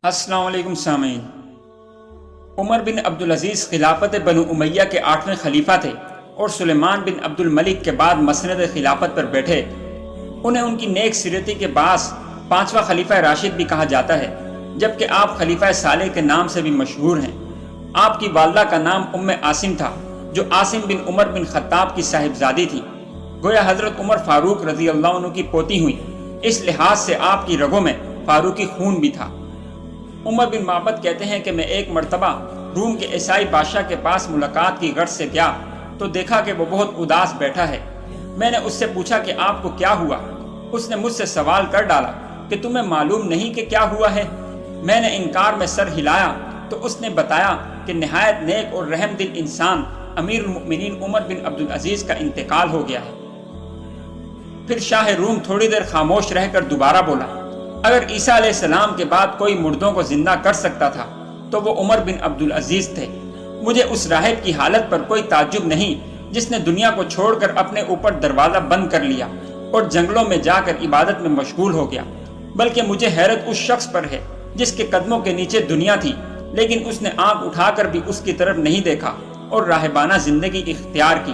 السلام علیکم سامعین۔ عمر بن عبدالعزیز خلافت بنو امیہ کے 8ویں خلیفہ تھے اور سلیمان بن عبد الملک کے بعد مسند خلافت پر بیٹھے۔ انہیں ان کی نیک سیرتی کے باعث 5واں خلیفہ راشد بھی کہا جاتا ہے، جبکہ آپ خلیفہ صالح کے نام سے بھی مشہور ہیں۔ آپ کی والدہ کا نام ام عاصم تھا، جو عاصم بن عمر بن خطاب کی صاحبزادی تھی۔ گویا حضرت عمر فاروق رضی اللہ عنہ کی پوتی ہوئی، اس لحاظ سے آپ کی رگوں میں فاروقی خون بھی تھا۔ عمر بن معبد کہتے ہیں کہ میں ایک مرتبہ روم کے عیسائی بادشاہ کے پاس ملاقات کی غرض سے گیا تو دیکھا کہ وہ بہت اداس بیٹھا ہے۔ میں نے اس سے پوچھا کہ آپ کو کیا ہوا؟ اس نے مجھ سے سوال کر ڈالا کہ تمہیں معلوم نہیں کہ کیا ہوا ہے؟ میں نے انکار میں سر ہلایا تو اس نے بتایا کہ نہایت نیک اور رحم دل انسان امیر المؤمنین عمر بن عبدالعزیز کا انتقال ہو گیا ہے۔ پھر شاہ روم تھوڑی دیر خاموش رہ کر دوبارہ بولا، اگر عیسیٰ علیہ السلام کے بعد کوئی مردوں کو زندہ کر سکتا تھا تو وہ عمر بن عبدالعزیز تھے۔ مجھے اس راہب کی حالت پر کوئی تعجب نہیں جس نے دنیا کو چھوڑ کر اپنے اوپر دروازہ بند کر لیا اور جنگلوں میں جا کر عبادت میں مشغول ہو گیا، بلکہ مجھے حیرت اس شخص پر ہے جس کے قدموں کے نیچے دنیا تھی لیکن اس نے آنکھ اٹھا کر بھی اس کی طرف نہیں دیکھا اور راہبانہ زندگی اختیار کی۔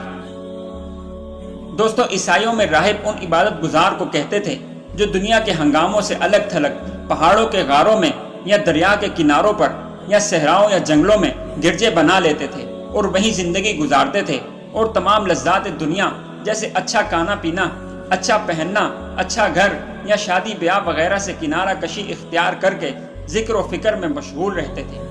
دوستو، عیسائیوں میں راہب ان عبادت گزار کو کہتے تھے جو دنیا کے ہنگاموں سے الگ تھلگ پہاڑوں کے غاروں میں یا دریا کے کناروں پر یا صحراؤں یا جنگلوں میں گرجے بنا لیتے تھے اور وہیں زندگی گزارتے تھے، اور تمام لذات دنیا جیسے اچھا کھانا پینا، اچھا پہننا، اچھا گھر یا شادی بیاہ وغیرہ سے کنارہ کشی اختیار کر کے ذکر و فکر میں مشغول رہتے تھے۔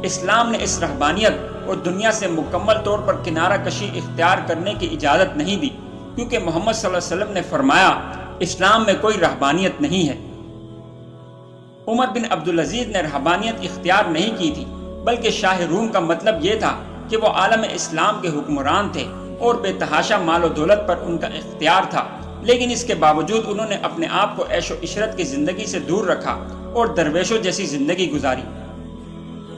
اسلام نے اس رہبانیت اور دنیا سے مکمل طور پر کنارہ کشی اختیار کرنے کی اجازت نہیں دی، کیونکہ محمد صلی اللہ علیہ وسلم نے فرمایا اسلام میں کوئی رہبانیت نہیں ہے۔ عمر بن عبدالعزیز نے رہبانیت اختیار نہیں کی تھی، بلکہ شاہ روم کا مطلب یہ تھا کہ وہ عالم اسلام کے حکمران تھے اور بے تحاشا مال و دولت پر ان کا اختیار تھا، لیکن اس کے باوجود انہوں نے اپنے آپ کو عیش و عشرت کی زندگی سے دور رکھا اور درویشوں جیسی زندگی گزاری۔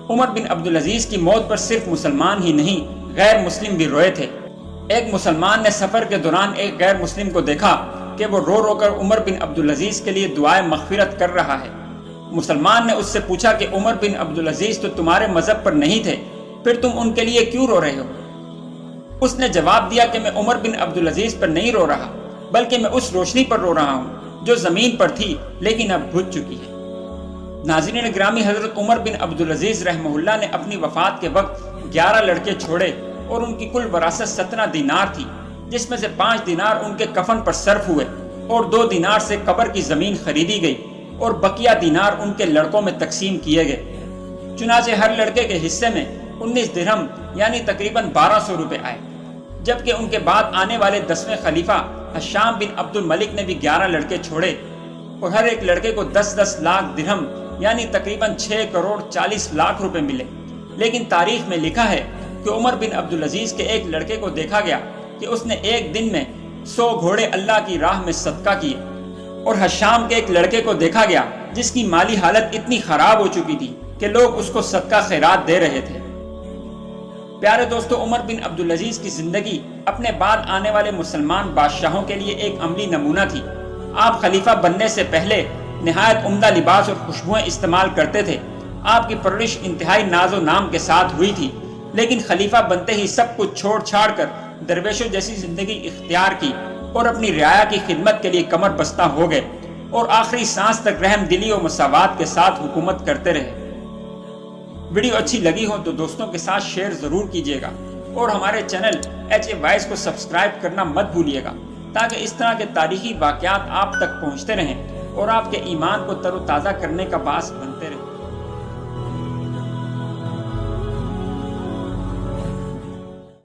عمر بن عبدالعزیز کی موت پر صرف مسلمان ہی نہیں، غیر مسلم بھی روئے تھے۔ ایک مسلمان نے سفر کے دوران ایک غیر مسلم کو دیکھا کہ وہ رو رو کر عمر بن عبدالعزیز کے لیے دعائے مغفرت کر رہا ہے۔ مسلمان نے اس سے پوچھا کہ عمر بن عبدالعزیز تو تمہارے مذہب پر نہیں تھے، پھر تم ان کے لیے کیوں رو رہے ہو؟ اس نے جواب دیا کہ میں عمر بن عبدالعزیز پر نہیں رو رہا، بلکہ میں اس روشنی پر رو رہا ہوں جو زمین پر تھی لیکن اب بجھ چکی ہے۔ ناظرین گرامی، حضرت عمر بن عبدالعزیز رحمہ اللہ نے اپنی وفات کے وقت 11 لڑکے چھوڑے اور ان کی کل وراثت 17 دینار تھی، جس میں سے 5 دینار ان کے کفن پر صرف ہوئے اور 2 دینار سے قبر کی زمین خریدی گئی اور بقیہ دینار ان کے لڑکوں میں تقسیم کیے گئے۔ چنانچہ ہر لڑکے کے حصے میں 19 درہم یعنی تقریباً 1200 روپے آئے، جبکہ ان کے بعد آنے والے 10ویں خلیفہ حشام بن عبد الملک نے بھی 11 لڑکے چھوڑے اور ہر ایک لڑکے کو 10 لاکھ درہم یعنی تقریباً 6 کروڑ 40 لاکھ روپے ملے۔ لیکن تاریخ میں لکھا ہے کہ عمر بن عبدالعزیز کے ایک لڑکے کو دیکھا گیا کہ اس نے ایک دن میں 100 گھوڑے اللہ کی راہ میں صدقہ کیے، اور حشام کے ایک لڑکے کو دیکھا گیا جس کی مالی حالت اتنی خراب ہو چکی تھی کہ لوگ اس کو صدقہ خیرات دے رہے تھے۔ پیارے دوستو، عمر بن عبدالعزیز کی زندگی اپنے بعد آنے والے مسلمان بادشاہوں کے لیے ایک عملی نمونہ تھی۔ آپ خلیفہ بننے سے پہلے نہایت عمدہ لباس اور خوشبوئیں استعمال کرتے تھے۔ آپ کی پرورش انتہائی ناز و نام کے ساتھ ہوئی تھی، لیکن خلیفہ بنتے ہی سب کچھ چھوڑ چھاڑ کر درویشوں جیسی زندگی اختیار کی اور اپنی رعایا کی خدمت کے لیے کمر بستہ ہو گئے اور آخری سانس تک رحم دلی و مساوات کے ساتھ حکومت کرتے رہے۔ ویڈیو اچھی لگی ہو تو دوستوں کے ساتھ شیئر ضرور کیجیے گا اور ہمارے چینل HA وائس کو سبسکرائب کرنا مت بھولیے گا، تاکہ اس طرح کے تاریخی واقعات آپ تک پہنچتے رہیں اور آپ کے ایمان کو تر و تازہ کرنے کا باعث بنتے رہیں۔